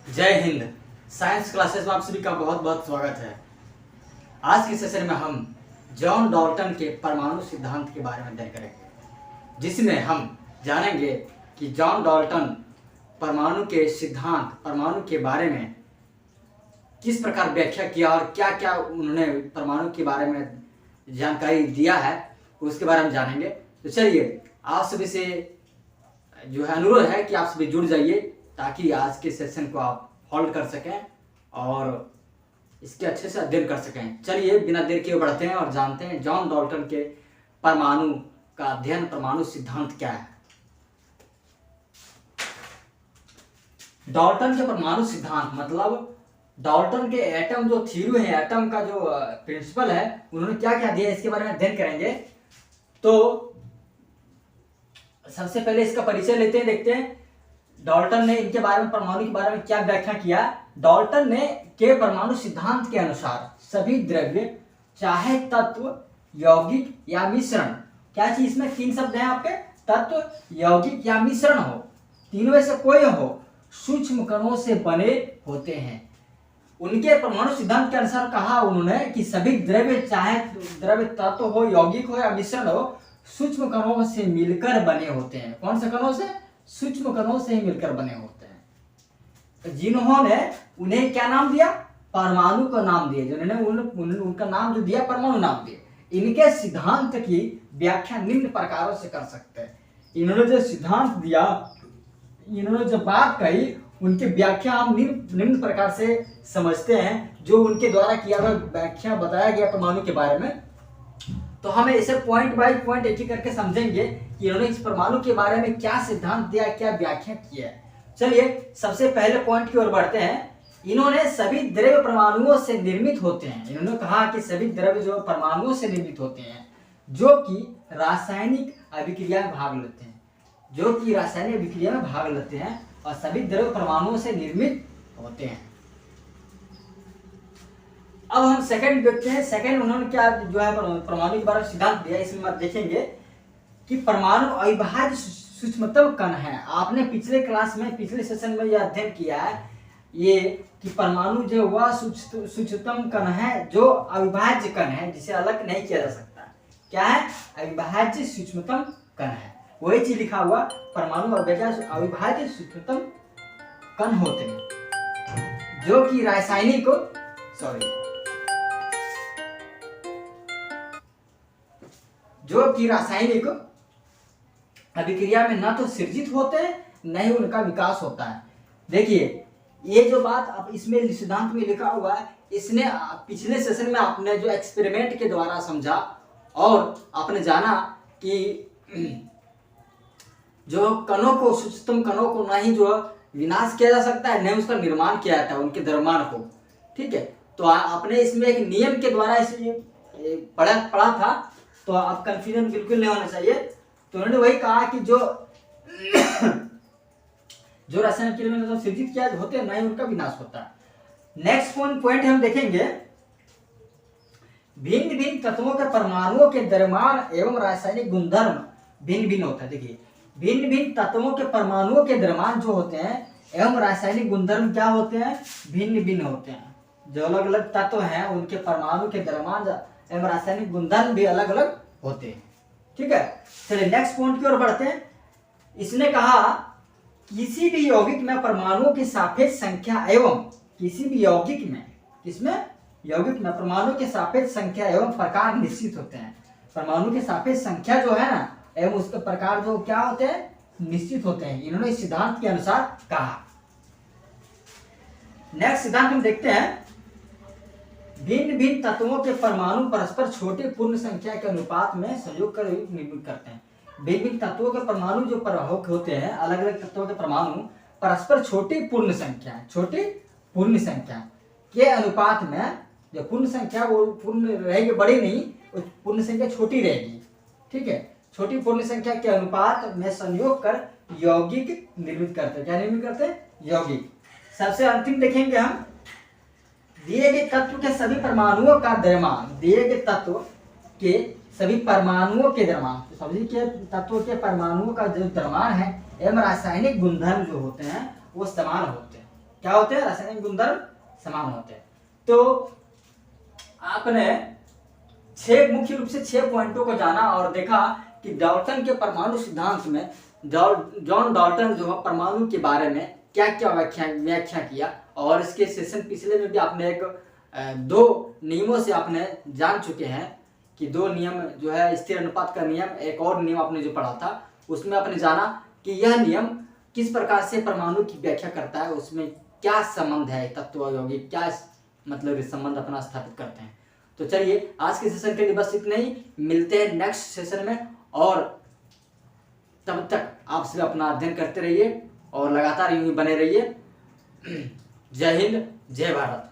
जय Hind. Science classes में आप सभी का बहुत बहुत स्वागत है। आज के सेशन में हम जॉन डाल्टन के परमाणु सिद्धांत के बारे में अध्ययन करेंगे, जिसमें हम जानेंगे कि जॉन डाल्टन परमाणु के सिद्धांत, परमाणु के बारे में किस प्रकार व्याख्या किया और क्या क्या उन्होंने परमाणु के बारे में जानकारी दिया है, उसके बारे में जानेंगे। तो चलिए, आप सभी से जो है अनुरोध है कि आप सभी जुड़ जाइए ताकि आज के सेशन को आप होल्ड कर सकें और इसके अच्छे से अध्ययन कर सकें। चलिए, बिना देर किए बढ़ते हैं और जानते हैं जॉन डाल्टन के परमाणु का अध्ययन, परमाणु सिद्धांत क्या है। डाल्टन के परमाणु सिद्धांत मतलब डाल्टन के एटम जो थ्योरी है, एटम का जो प्रिंसिपल है, उन्होंने क्या क्या दिया इसके बारे में अध्ययन करेंगे। तो सबसे पहले इसका परिचय लेते हैं, देखते हैं डाल्टन ने इनके बारे में, परमाणु के बारे में क्या व्याख्या किया। डाल्टन ने के परमाणु सिद्धांत के अनुसार सभी द्रव्य, चाहे तत्व, यौगिक या मिश्रण, क्या चीज इसमें तीन शब्द हैं आपके, तत्व, यौगिक या मिश्रण हो, तीनों में से कोई हो, सूक्ष्म कणों से बने होते हैं। उनके परमाणु सिद्धांत के अनुसार कहा उन्होंने कि सभी द्रव्य, चाहे द्रव्य तत्व हो, यौगिक हो या मिश्रण हो, सूक्ष्म कणों से मिलकर बने होते हैं। कौन से कणों से? सूक्ष्म कणों से ही मिलकर बने होते हैं। तो जिन्होंने उन्हें क्या नाम दिया? परमाणु का नाम दिया। जिन्होंने उनका नाम जो दिया, परमाणु नाम दिया। इनके सिद्धांत की व्याख्या निम्न प्रकारों से कर सकते हैं। इन्होंने जो सिद्धांत दिया, इन्होंने जो बात कही, उनकी व्याख्या हम निम्न प्रकार से समझते हैं। जो उनके द्वारा किया हुआ व्याख्या बताया गया परमाणु के बारे में, तो हमें इसे पॉइंट बाय पॉइंट एक एक करके समझेंगे कि इन्होंने इस परमाणु के बारे में क्या सिद्धांत दिया, क्या व्याख्या किया है। चलिए, सबसे पहले पॉइंट की ओर बढ़ते हैं। इन्होंने सभी द्रव्य परमाणुओं से निर्मित होते हैं। इन्होंने कहा कि सभी द्रव्य जो परमाणुओं से निर्मित होते हैं, जो कि रासायनिक अभिक्रिया में भाग लेते हैं, जो कि रासायनिक अभिक्रिया में भाग लेते हैं और सभी द्रव्य परमाणुओं से निर्मित होते हैं। अब हम सेकंड देखते हैं। सेकंड उन्होंने क्या जो है परमाणु के बारे में सिद्धांत दिया, इसमें आप देखेंगे कि परमाणु अविभाज्य सूक्ष्मतम कण है। आपने पिछले क्लास में, पिछले सेशन में यह अध्ययन किया है ये कि परमाणु जो वह सूक्ष्मतम कण है जो अविभाज्य कण है, जिसे अलग नहीं किया जा सकता। क्या है? अविभाज्य सूक्ष्मतम कण है। वही चीज लिखा हुआ, परमाणु अविभाज्य सूक्ष्मतम कण होते हैं, जो कि रासायनिक अभिक्रिया में न तो सृजित होते हैं, न ही उनका विकास होता है। देखिए, ये जो बात अब इसमें सिद्धांत में लिखा हुआ है, इसने पिछले सेशन में आपने जो एक्सपेरिमेंट के द्वारा समझा और आपने जाना कि जो कणों को, सूक्ष्मतम कणों को न ही जो विनाश किया जा सकता है, न उसका निर्माण किया जाता है, उनके द्रव्यमान को। ठीक है, तो आपने इसमें एक नियम के द्वारा इसमें पढ़ा था, तो आप कंफ्यूजन बिल्कुल नहीं होना चाहिए। तो उन्होंने वही कहा कि जो रासायनिक क्रिया में तो सृजित किया होते हैं, ना ही उनका विनाश होता है। नेक्स्ट पॉइंट हम देखेंगे, भिन्न भिन्न तत्वों के परमाणुओं के द्रव्यमान एवं रासायनिक गुणधर्म भिन्न भिन्न होता है। देखिए, भिन्न भिन्न तत्वों के परमाणुओं के द्रव्यमान जो होते हैं एवं रासायनिक गुणधर्म क्या होते हैं? भिन्न भिन्न होते हैं। जो अलग अलग तत्व हैं, उनके परमाणु के द्रव्यमान एवं रासायनिक गुणधर्म भी अलग अलग होते हैं। ठीक है, चलिए नेक्स्ट पॉइंट की ओर बढ़ते हैं। इसने कहा किसी भी यौगिक में परमाणुओं की सापेक्ष संख्या एवं किसी भी यौगिक में, किसमें? यौगिक में परमाणु के सापेक्ष संख्या एवं प्रकार निश्चित होते हैं। परमाणु के सापेक्ष संख्या जो है ना, एवं उसके प्रकार जो क्या होते हैं? निश्चित होते हैं। इन्होंने इस सिद्धांत के अनुसार कहा। नेक्स्ट सिद्धांत हम देखते हैं, भिन्न भिन्न तत्वों के परमाणु परस्पर छोटे पूर्ण संख्या के अनुपात में संयोग कर निर्मित करते हैं। भिन्न भिन्न तत्वों के परमाणु जो होते हैं, अलग अलग तत्वों के परमाणु परस्पर छोटी पूर्ण संख्या के अनुपात में, जो पूर्ण संख्या वो पूर्ण रहेगी, बड़ी नहीं, पूर्ण संख्या छोटी रहेगी। ठीक है, छोटी पूर्ण संख्या के अनुपात में संयोग कर यौगिक निर्मित करते हैं। क्या निर्मित करते हैं? यौगिक। सबसे अंतिम देखेंगे हम, दिए गए तत्व के सभी परमाणुओं का द्रव्यमान, दिए गए तत्व के सभी परमाणुओं के द्रव्यमान, सभी के तत्वों के परमाणुओं का जो द्रव्यमान है एवं रासायनिक गुणधर्म जो होते हैं वो समान होते हैं। क्या होते हैं, रासायनिक गुणधर्म समान होते हैं। तो आपने मुख्य रूप से 6 पॉइंटों को जाना और देखा कि डाल्टन के परमाणु सिद्धांत में जॉन डाल्टन जो है परमाणु के बारे में क्या क्या व्याख्या किया। और इसके सेशन पिछले में भी आपने एक 2 नियमों से आपने जान चुके हैं कि 2 नियम जो है स्थिर अनुपात का नियम, एक और नियम आपने जो पढ़ा था उसमें आपने जाना कि यह नियम किस प्रकार से परमाणु की व्याख्या करता है, उसमें क्या संबंध है, तत्व यौगिक क्या मतलब संबंध अपना स्थापित करते हैं। तो चलिए आज के सेशन के लिए बस इतना ही, मिलते हैं नेक्स्ट सेशन में। और तब तक आप सब अपना अध्ययन करते रहिए और लगातार यूं ही बने रहिए। जय हिंद, जय भारत।